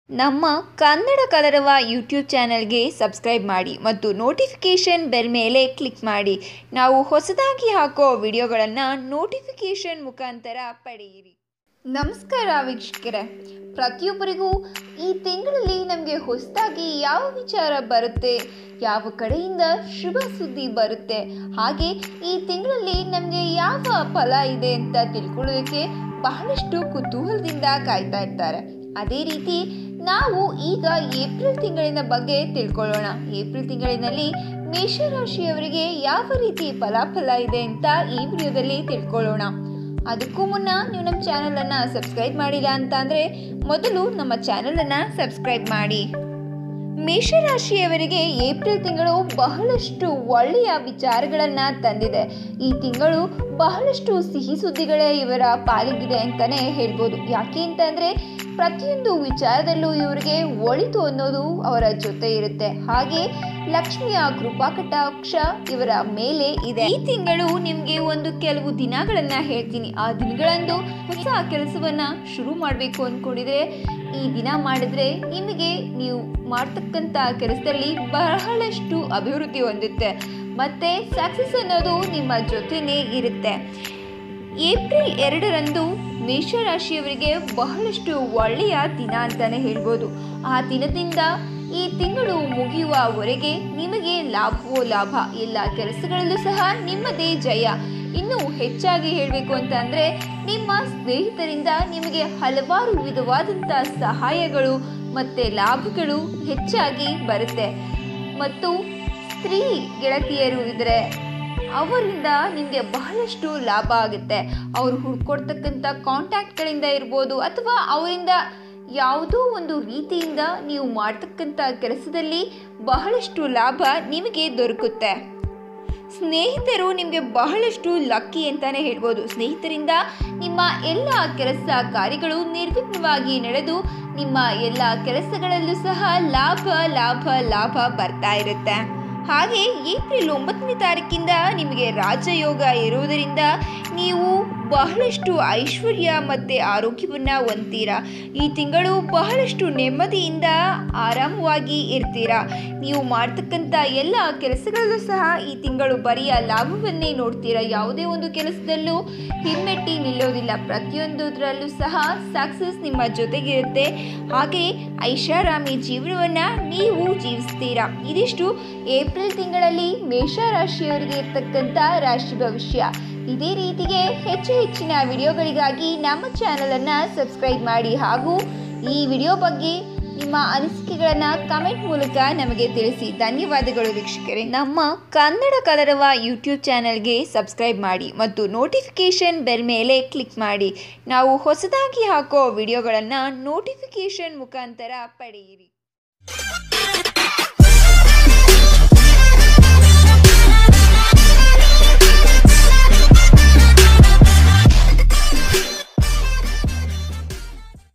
ನಮ್ಮ ಕನ್ನಡ ಕಲರವ ಯೂಟ್ಯೂಬ್ ಚಾನೆಲ್ಗೆ ಸಬ್ಸ್ಕ್ರೈಬ್ ಮಾಡಿ ಮತ್ತು ನೋಟಿಫಿಕೇಷನ್ ಬೆಲ್ ಮೇಲೆ ಕ್ಲಿಕ್ ಮಾಡಿ. ನಾವು ಹೊಸದಾಗಿ ಹಾಕೋ ವಿಡಿಯೋಗಳನ್ನು ನೋಟಿಫಿಕೇಷನ್ ಮುಖಾಂತರ ಪಡೆಯಿರಿ. ನಮಸ್ಕಾರ ವೀಕ್ಷಕರೇ, ಪ್ರತಿಯೊಬ್ಬರಿಗೂ ಈ ತಿಂಗಳಲ್ಲಿ ನಮಗೆ ಹೊಸದಾಗಿ ಯಾವ ವಿಚಾರ ಬರುತ್ತೆ, ಯಾವ ಕಡೆಯಿಂದ ಶುಭ ಸುದ್ದಿ ಬರುತ್ತೆ, ಹಾಗೆ ಈ ತಿಂಗಳಲ್ಲಿ ನಮಗೆ ಯಾವ ಫಲ ಇದೆ ಅಂತ ತಿಳ್ಕೊಳ್ಳೋದಕ್ಕೆ ಬಹಳಷ್ಟು ಕುತೂಹಲದಿಂದ ಕಾಯ್ತಾ ಇರ್ತಾರೆ. ಅದೇ ರೀತಿ ನಾವು ಈಗ ಏಪ್ರಿಲ್ ತಿಂಗಳಿನ ಬಗ್ಗೆ ತಿಳ್ಕೊಳ್ಳೋಣ. ಏಪ್ರಿಲ್ ತಿಂಗಳಿನಲ್ಲಿ ಮೇಷರಾಶಿಯವರಿಗೆ ಯಾವ ರೀತಿ ಫಲಾಫಲ ಇದೆ ಅಂತ ಈ ವಿಡಿಯೋದಲ್ಲಿ ತಿಳ್ಕೊಳ್ಳೋಣ. ಅದಕ್ಕೂ ಮುನ್ನ ನೀವು ನಮ್ಮ ಚಾನಲನ್ನು ಸಬ್ಸ್ಕ್ರೈಬ್ ಮಾಡಿಲ್ಲ ಅಂತ ಅಂದರೆ ಮೊದಲು ನಮ್ಮ ಚಾನಲನ್ನು ಸಬ್ಸ್ಕ್ರೈಬ್ ಮಾಡಿ. ಮೇಷರಾಶಿಯವರಿಗೆ ಏಪ್ರಿಲ್ ತಿಂಗಳು ಬಹಳಷ್ಟು ಒಳ್ಳೆಯ ವಿಚಾರಗಳನ್ನು ತಂದಿದೆ. ಈ ತಿಂಗಳು ಬಹಳಷ್ಟು ಸಿಹಿ ಸುದ್ದಿಗಳೇ ಇವರ ಪಾಲಿಗಿದೆ ಅಂತಲೇ ಹೇಳ್ಬೋದು. ಯಾಕೆ ಅಂತಂದರೆ ಪ್ರತಿಯೊಂದು ವಿಚಾರದಲ್ಲೂ ಇವರಿಗೆ ಒಳಿತು ಅನ್ನೋದು ಅವರ ಜೊತೆ ಇರುತ್ತೆ. ಹಾಗೆ ಲಕ್ಷ್ಮಿಯ ಕೃಪಾ ಕಟಾಕ್ಷ ಇವರ ಮೇಲೆ ಇದೆ. ಈ ತಿಂಗಳು ನಿಮಗೆ ಕೆಲವು ದಿನಗಳನ್ನ ಹೇಳ್ತೀನಿ. ಆ ದಿನಗಳಂದು ಹೊಸ ಕೆಲಸವನ್ನ ಶುರು ಮಾಡಬೇಕು ಅಂದ್ಕೊಂಡಿದ್ರೆ ಈ ದಿನ ಮಾಡಿದ್ರೆ ನಿಮಗೆ ನೀವು ಮಾಡ್ತಕ್ಕಂಥ ಕೆಲಸದಲ್ಲಿ ಬಹಳಷ್ಟು ಅಭಿವೃದ್ಧಿ ಹೊಂದುತ್ತೆ ಮತ್ತೆ ಸಕ್ಸಸ್ ಅನ್ನೋದು ನಿಮ್ಮ ಜೊತೆನೇ ಇರುತ್ತೆ. ಏಪ್ರಿಲ್ 2ರಂದು ಮೇಷರಾಶಿಯವರಿಗೆ ಬಹಳಷ್ಟು ಒಳ್ಳೆಯ ದಿನ ಅಂತಾನೆ ಹೇಳ್ಬೋದು. ಆ ದಿನದಿಂದ ಈ ತಿಂಗಳು ಮುಗಿಯುವವರೆಗೆ ನಿಮಗೆ ಲಾಭವೋ ಲಾಭ, ಎಲ್ಲ ಕೆಲಸಗಳಲ್ಲೂ ಸಹ ನಿಮ್ಮದೇ ಜಯ. ಇನ್ನು ಹೆಚ್ಚಾಗಿ ಹೇಳಬೇಕು ಅಂತ ಅಂದರೆ ನಿಮ್ಮ ಸ್ನೇಹಿತರಿಂದ ನಿಮಗೆ ಹಲವಾರು ವಿಧವಾದಂಥ ಸಹಾಯಗಳು ಮತ್ತು ಲಾಭಗಳು ಹೆಚ್ಚಾಗಿ ಬರುತ್ತೆ. ಮತ್ತು ಸ್ತ್ರೀ ಗೆಳತಿಯರು ಇದ್ದರೆ ಅವರಿಂದ ನಿಮಗೆ ಬಹಳಷ್ಟು ಲಾಭ ಆಗುತ್ತೆ. ಅವರು ಹುಡ್ಕೊಡ್ತಕ್ಕಂಥ ಕಾಂಟ್ಯಾಕ್ಟ್ಗಳಿಂದ ಇರ್ಬೋದು ಅಥವಾ ಅವರಿಂದ ಯಾವುದೋ ಒಂದು ರೀತಿಯಿಂದ ನೀವು ಮಾಡ್ತಕ್ಕಂಥ ಕೆಲಸದಲ್ಲಿ ಬಹಳಷ್ಟು ಲಾಭ ನಿಮಗೆ ದೊರಕುತ್ತೆ. ಸ್ನೇಹಿತರು ನಿಮಗೆ ಬಹಳಷ್ಟು ಲಕ್ಕಿ ಅಂತಾನೆ ಹೇಳ್ಬೋದು. ಸ್ನೇಹಿತರಿಂದ ನಿಮ್ಮ ಎಲ್ಲ ಕೆಲಸ ಕಾರ್ಯಗಳು ನಿರ್ವಿಘ್ನವಾಗಿ ನಡೆದು ನಿಮ್ಮ ಎಲ್ಲ ಕೆಲಸಗಳಲ್ಲೂ ಸಹ ಲಾಭ ಲಾಭ ಲಾಭ ಬರ್ತಾ ಇರುತ್ತೆ. ಹಾಗೆ ಏಪ್ರಿಲ್ 9ನೇ ತಾರೀಕಿಂದ ನಿಮಗೆ ರಾಜಯೋಗ ಇರುವುದರಿಂದ ನೀವು ಬಹಳಷ್ಟು ಐಶ್ವರ್ಯ ಮತ್ತು ಆರೋಗ್ಯವನ್ನು ಹೊಂದ್ತೀರಾ. ಈ ತಿಂಗಳು ಬಹಳಷ್ಟು ನೆಮ್ಮದಿಯಿಂದ ಆರಾಮವಾಗಿ ಇರ್ತೀರಾ. ನೀವು ಮಾಡ್ತಕ್ಕಂಥ ಎಲ್ಲ ಕೆಲಸಗಳಲ್ಲೂ ಸಹ ಈ ತಿಂಗಳು ಬರಿಯ ಲಾಭವನ್ನೇ ನೋಡ್ತೀರಾ. ಯಾವುದೇ ಒಂದು ಕೆಲಸದಲ್ಲೂ ಹಿಮ್ಮೆಟ್ಟಿ ನಿಲ್ಲೋದಿಲ್ಲ. ಪ್ರತಿಯೊಂದರಲ್ಲೂ ಸಹ ಸಕ್ಸಸ್ ನಿಮ್ಮ ಜೊತೆಗಿರುತ್ತೆ. ಹಾಗೆ ಐಷಾರಾಮಿ ಜೀವನವನ್ನು ನೀವು ಜೀವಿಸ್ತೀರಾ. ಇದಿಷ್ಟು ಏಪ್ರಿಲ್ ತಿಂಗಳಲ್ಲಿ ಮೇಷರಾಶಿಯವರಿಗೆ ಇರ್ತಕ್ಕಂಥ ರಾಶಿ ಭವಿಷ್ಯ. ಇದೇ ರೀತಿಗೆ ಹೆಚ್ಚಿನ ವಿಡಿಯೋಗಳಿಗಾಗಿ ನಮ್ಮ ಚಾನಲನ್ನು ಸಬ್ಸ್ಕ್ರೈಬ್ ಮಾಡಿ ಹಾಗೂ ಈ ವಿಡಿಯೋ ಬಗ್ಗೆ ನಿಮ್ಮ ಅನಿಸಿಕೆಗಳನ್ನು ಕಮೆಂಟ್ ಮೂಲಕ ನಮಗೆ ತಿಳಿಸಿ. ಧನ್ಯವಾದಗಳು ವೀಕ್ಷಕರೇ. ನಮ್ಮ ಕನ್ನಡ ಕಲರವ ಯೂಟ್ಯೂಬ್ ಚಾನೆಲ್ಗೆ ಸಬ್ಸ್ಕ್ರೈಬ್ ಮಾಡಿ ಮತ್ತು ನೋಟಿಫಿಕೇಷನ್ ಬೆಲ್ ಮೇಲೆ ಕ್ಲಿಕ್ ಮಾಡಿ. ನಾವು ಹೊಸದಾಗಿ ಹಾಕೋ ವಿಡಿಯೋಗಳನ್ನು ನೋಟಿಫಿಕೇಷನ್ ಮುಖಾಂತರ ಪಡೆಯಿರಿ.